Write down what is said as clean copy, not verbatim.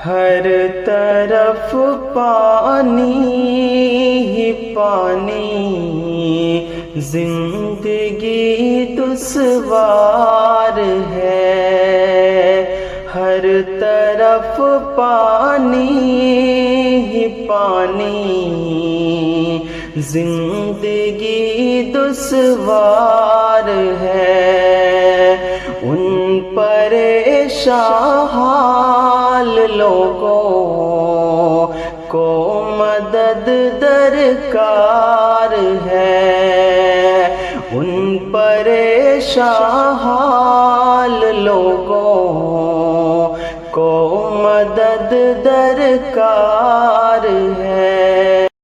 हर तरफ पानी ही पानी, जिंदगी दुश्वार है। हर तरफ पानी ही पानी, जिंदगी दुश्वार है। उन परेशान हाल लोगों को मदद दरकार है। उन परेशान हाल लोगों